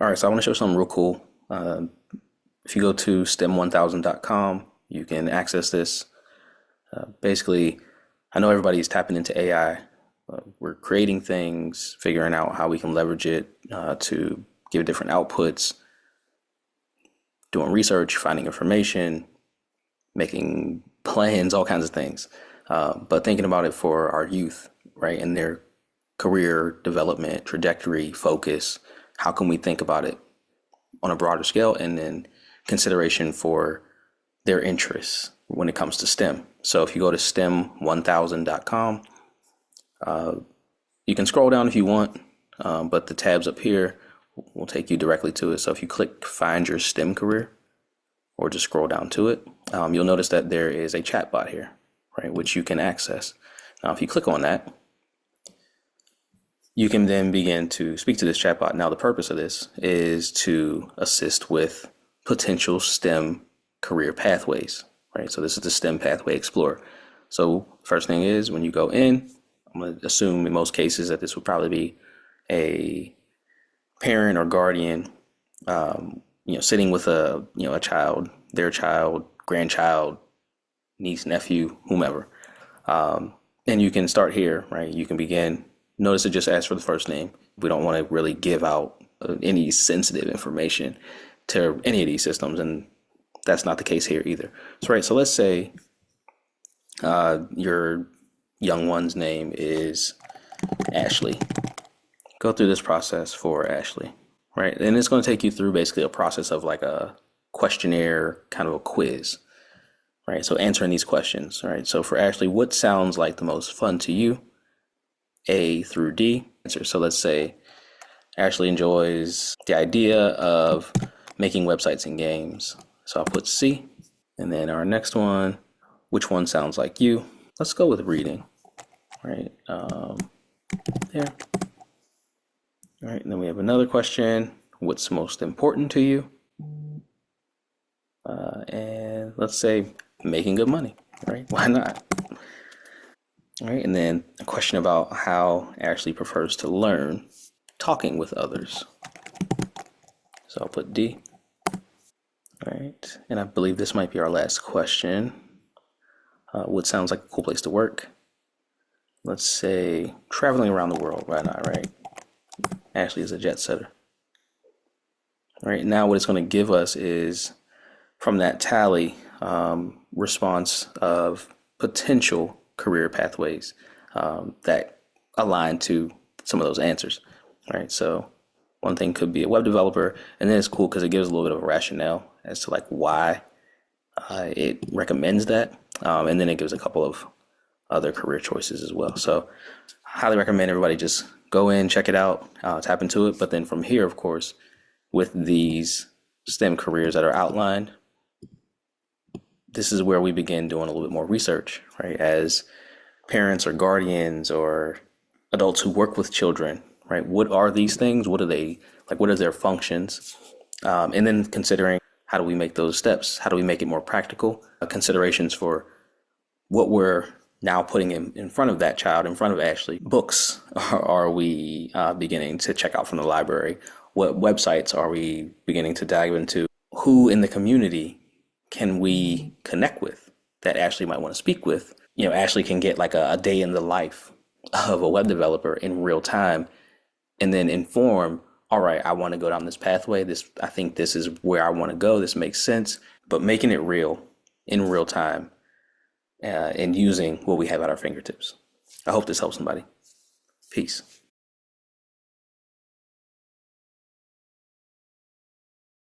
All right, so I want to show something real cool. If you go to stem1000.com, you can access this. Basically, I know everybody's tapping into AI. We're creating things, figuring out how we can leverage it to give different outputs, doing research, finding information, making plans, all kinds of things. But thinking about it for our youth, right, and their career development, trajectory, focus, how can we think about it on a broader scale, and then consideration for their interests when it comes to STEM. So if you go to stem1000.com, you can scroll down if you want, but the tabs up here will take you directly to it. So if you click find your STEM career, or just scroll down to it, you'll notice that there is a chat bot here, right, which you can access. Now, if you click on that, you can then begin to speak to this chatbot. Now, the purpose of this is to assist with potential STEM career pathways, right? So this is the STEM Pathway Explorer. So first thing is, when you go in, I'm going to assume in most cases that this would probably be a parent or guardian, sitting with a child, their child, grandchild, niece, nephew, whomever. And you can start here, right? You can begin. Notice it just asks for the first name. We don't want to really give out any sensitive information to any of these systems, and that's not the case here either. So let's say your young one's name is Ashley. Go through this process for Ashley, right? And it's going to take you through basically a process of like a questionnaire, kind of a quiz, right? So answering these questions, right? So for Ashley, what sounds like the most fun to you? A through D answer. So let's say Ashley enjoys the idea of making websites and games. So I'll put C. And then our next one, which one sounds like you? Let's go with reading, right? There. All right, and then we have another question. What's most important to you? And let's say making good money, right? Why not? All right, and then a question about how Ashley prefers to learn, talking with others. So I'll put D. All right, and I believe this might be our last question. What sounds like a cool place to work? Let's say traveling around the world. Why not, right? Ashley is a jet setter. All right, now what it's going to give us is, from that tally, response of potential career pathways that align to some of those answers, right? So one thing could be a web developer, and then it's cool because it gives a little bit of a rationale as to like why it recommends that, and then it gives a couple of other career choices as well. So highly recommend everybody just go in, check it out, tap into it. But then from here, of course, with these STEM careers that are outlined, this is where we begin doing a little bit more research, right? As parents or guardians or adults who work with children, right? What are these things? What are they like? What are their functions? And then considering, how do we make those steps? How do we make it more practical? Considerations for what we're now putting in front of that child, in front of Ashley. Books are we beginning to check out from the library? What websites are we beginning to dive into? Who in the community can we connect with that Ashley might want to speak with? Ashley can get like a day in the life of a web developer in real time, and then inform, all right, I want to go down this pathway. I think this is where I want to go. This makes sense, but making it real in real time and using what we have at our fingertips. I hope this helps somebody. Peace.